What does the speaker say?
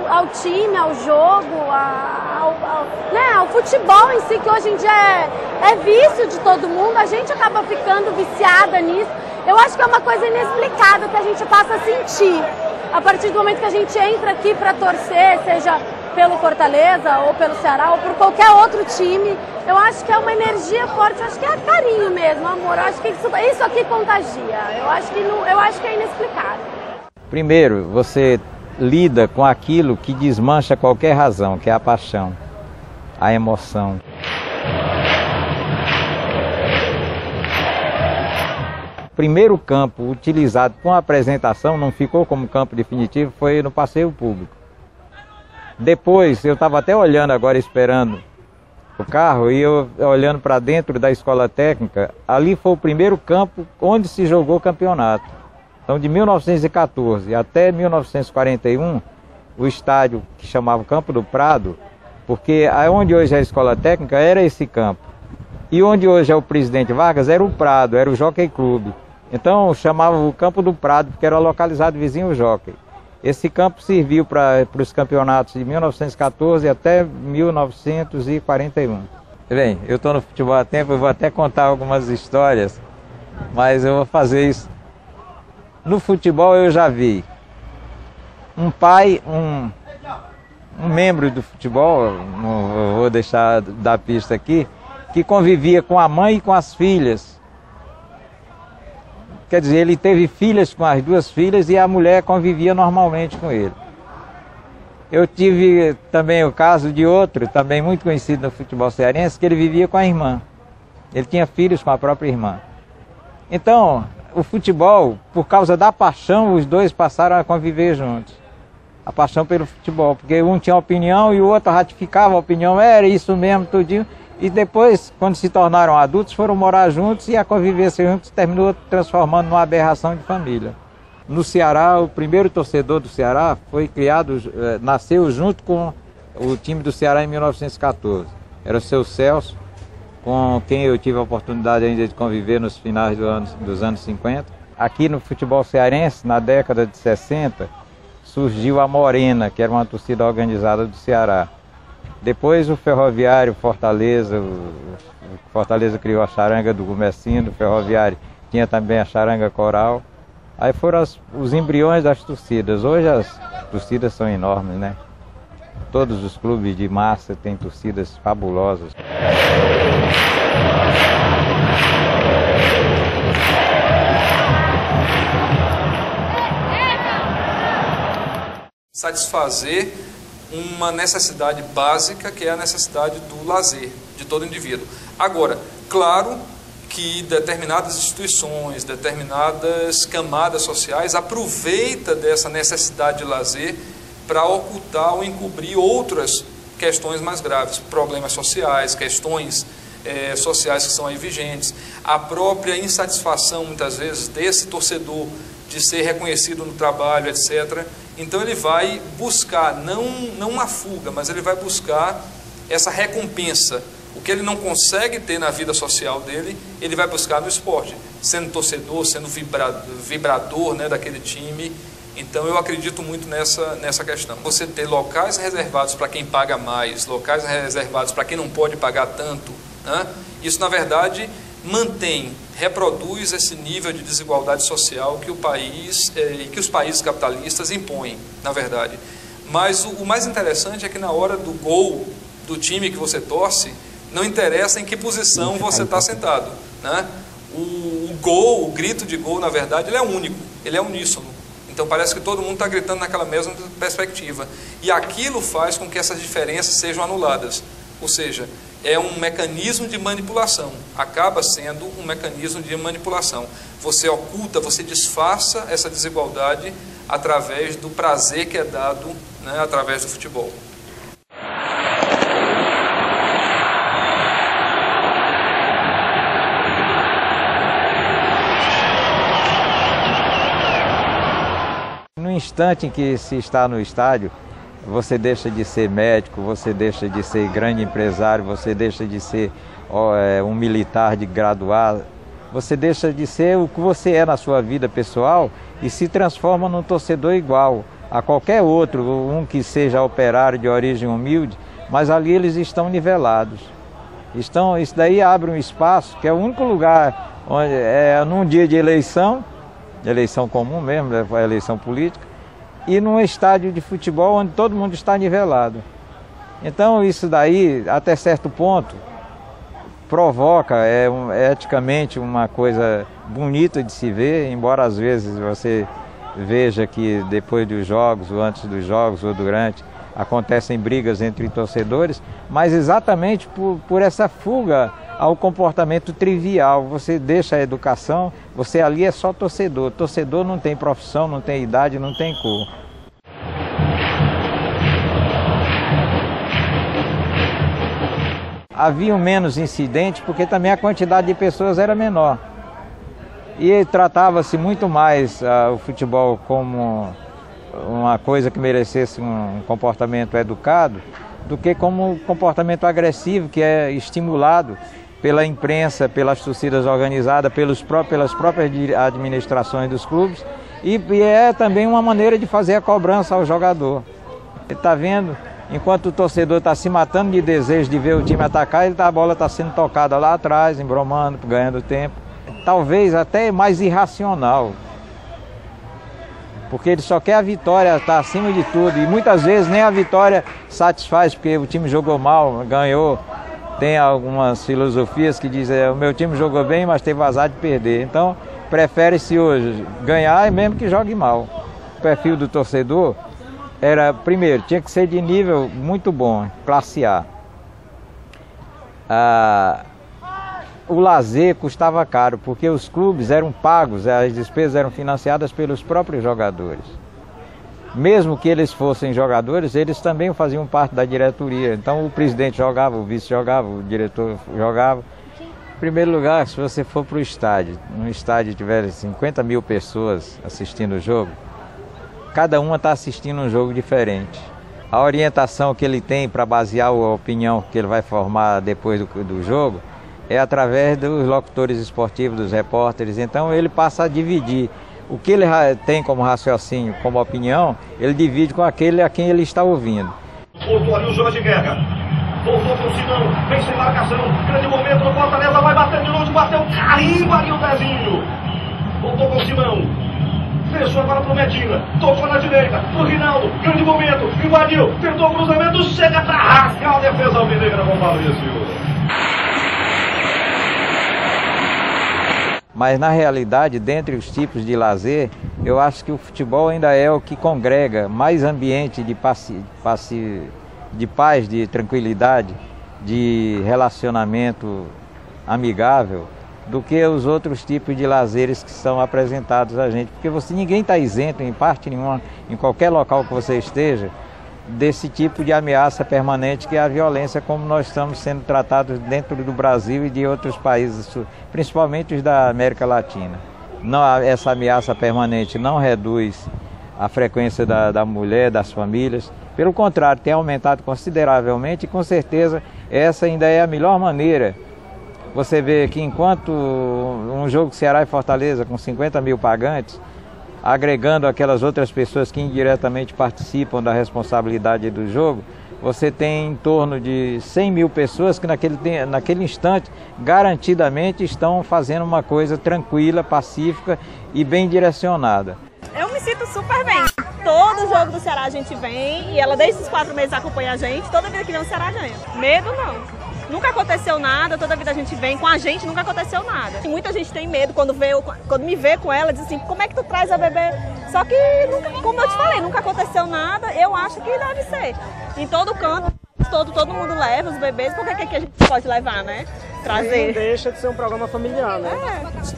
ao time, ao jogo, ao futebol em si, que hoje em dia é vício de todo mundo, a gente acaba ficando viciada nisso. Eu acho que é uma coisa inexplicável que a gente passa a sentir a partir do momento que a gente entra aqui para torcer, seja pelo Fortaleza, ou pelo Ceará, ou por qualquer outro time. Eu acho que é uma energia forte, eu acho que é carinho mesmo, amor. Eu acho que isso aqui contagia. Eu acho que é inexplicável. Primeiro, você lida com aquilo que desmancha qualquer razão, que é a paixão, a emoção. O primeiro campo utilizado com a apresentação, não ficou como campo definitivo, foi no passeio público. Depois, eu estava até olhando agora, esperando o carro, e eu olhando para dentro da escola técnica, ali foi o primeiro campo onde se jogou o campeonato. Então, de 1914 até 1941, o estádio que chamava Campo do Prado, porque onde hoje é a escola técnica era esse campo. E onde hoje é o Presidente Vargas era o Prado, era o Jockey Clube. Então, chamava o Campo do Prado, porque era localizado vizinho ao Jockey. Esse campo serviu para os campeonatos de 1914 até 1941. Bem, eu estou no futebol há tempo, eu vou até contar algumas histórias, mas eu vou fazer isso. No futebol eu já vi um pai, um membro do futebol, não vou deixar da pista aqui, que convivia com a mãe e com as filhas. Quer dizer, ele teve filhas com as duas filhas e a mulher convivia normalmente com ele. Eu tive também o caso de outro, também muito conhecido no futebol cearense, que ele vivia com a irmã. Ele tinha filhos com a própria irmã. Então, o futebol, por causa da paixão, os dois passaram a conviver juntos. A paixão pelo futebol, porque um tinha opinião e o outro ratificava a opinião, era isso mesmo, tudinho. E depois, quando se tornaram adultos, foram morar juntos e a convivência juntos terminou transformando numa aberração de família. No Ceará, o primeiro torcedor do Ceará foi criado, nasceu junto com o time do Ceará em 1914. Era o seu Celso, com quem eu tive a oportunidade ainda de conviver nos finais dos anos 50. Aqui no futebol cearense, na década de 60, surgiu a Morena, que era uma torcida organizada do Ceará. Depois o Ferroviário, Fortaleza, Fortaleza criou a charanga do Gumecino, o Ferroviário tinha também a charanga coral. Aí foram os embriões das torcidas. Hoje as torcidas são enormes, né? Todos os clubes de massa têm torcidas fabulosas. Satisfazer uma necessidade básica, que é a necessidade do lazer de todo indivíduo. Agora, claro que determinadas instituições, determinadas camadas sociais aproveitam dessa necessidade de lazer para ocultar ou encobrir outras questões mais graves, problemas sociais, questões sociais que são aí vigentes, a própria insatisfação, muitas vezes, desse torcedor de ser reconhecido no trabalho, etc. Então ele vai buscar, não uma fuga, mas ele vai buscar essa recompensa. O que ele não consegue ter na vida social dele, ele vai buscar no esporte, sendo torcedor, sendo vibrador, né, daquele time. Então eu acredito muito nessa questão. Você ter locais reservados para quem paga mais, locais reservados para quem não pode pagar tanto, né? Isso na verdade reproduz esse nível de desigualdade social que o país e que os países capitalistas impõem, na verdade. Mas o mais interessante é que na hora do gol do time que você torce, não interessa em que posição você está sentado, né? O gol, o grito de gol, na verdade, ele é único, ele é uníssono. Então parece que todo mundo está gritando naquela mesma perspectiva. E aquilo faz com que essas diferenças sejam anuladas. Ou seja, é um mecanismo de manipulação. Acaba sendo um mecanismo de manipulação. Você oculta, você disfarça essa desigualdade através do prazer que é dado, né, através do futebol. No instante em que se está no estádio, você deixa de ser médico, você deixa de ser grande empresário, você deixa de ser um militar de graduado, você deixa de ser o que você é na sua vida pessoal e se transforma num torcedor igual. a qualquer outro, um que seja operário de origem humilde, mas ali eles estão nivelados. Isso daí abre um espaço, que é o único lugar onde num dia de eleição comum mesmo, a eleição política, e num estádio de futebol onde todo mundo está nivelado. Então isso daí, até certo ponto, provoca, eticamente uma coisa bonita de se ver, embora às vezes você veja que depois dos jogos, ou antes dos jogos, ou durante, acontecem brigas entre torcedores, mas exatamente por essa fuga ao comportamento trivial. Você deixa a educação, você ali é só torcedor. Torcedor não tem profissão, não tem idade, não tem cor. Havia menos incidentes porque também a quantidade de pessoas era menor. E tratava-se muito mais o futebol como uma coisa que merecesse um comportamento educado do que como um comportamento agressivo, que é estimulado pela imprensa, pelas torcidas organizadas, pelas próprias administrações dos clubes, e é também uma maneira de fazer a cobrança ao jogador. Ele está vendo, enquanto o torcedor está se matando de desejo de ver o time atacar, a bola está sendo tocada lá atrás, embromando, ganhando tempo. Talvez até mais irracional, porque ele só quer a vitória, está acima de tudo, e muitas vezes nem a vitória satisfaz, porque o time jogou mal, ganhou. Tem algumas filosofias que dizem, o meu time jogou bem, mas teve azar de perder. Então, prefere-se hoje ganhar, mesmo que jogue mal. O perfil do torcedor era, primeiro, tinha que ser de nível muito bom, classe A. O lazer custava caro, porque os clubes eram pagos, as despesas eram financiadas pelos próprios jogadores. Mesmo que eles fossem jogadores, eles também faziam parte da diretoria. Então o presidente jogava, o vice jogava, o diretor jogava. Em primeiro lugar, se você for para o estádio, num estádio tiver 50 mil pessoas assistindo o jogo, cada uma está assistindo um jogo diferente. A orientação que ele tem para basear a opinião que ele vai formar depois do jogo é através dos locutores esportivos, dos repórteres. Então ele passa a dividir. O que ele tem como raciocínio, como opinião, ele divide com aquele a quem ele está ouvindo. Voltou ali o Jorge Guerra. Voltou para o Simão, vem sem marcação. Grande momento no Fortaleza, vai bater de longe, bateu, carimba ali o Dezinho. Voltou com o Simão. Fechou agora para o Medina. Tocou na direita, para o Rinaldo. Grande momento, invadiu, tentou o cruzamento, chega para rasgar a defesa alvinegra com o Fabrício. Mas na realidade, dentre os tipos de lazer, eu acho que o futebol ainda é o que congrega mais ambiente de paz, de tranquilidade, de relacionamento amigável, do que os outros tipos de lazeres que são apresentados a gente. Porque ninguém está isento, em parte nenhuma, em qualquer local que você esteja, desse tipo de ameaça permanente que é a violência, como nós estamos sendo tratados dentro do Brasil e de outros países, principalmente os da América Latina. Não, essa ameaça permanente não reduz a frequência da mulher, das famílias. Pelo contrário, tem aumentado consideravelmente e com certeza essa ainda é a melhor maneira. Você vê que enquanto um jogo Ceará e Fortaleza com 50 mil pagantes, agregando aquelas outras pessoas que indiretamente participam da responsabilidade do jogo, você tem em torno de 100 mil pessoas que naquele instante garantidamente estão fazendo uma coisa tranquila, pacífica e bem direcionada. Eu me sinto super bem. Todo jogo do Ceará a gente vem e ela desde os 4 meses acompanha a gente, toda vida que vem o Ceará ganha. Medo não. Nunca aconteceu nada, toda vida a gente vem, com a gente nunca aconteceu nada. Muita gente tem medo quando me vê com ela, diz assim, como é que tu traz a bebê? Só que, nunca, como eu te falei, nunca aconteceu nada, eu acho que deve ser. Em todo canto, todo mundo leva os bebês, por que a gente pode levar, né? Trazer. Não deixa de ser um programa familiar, né? É.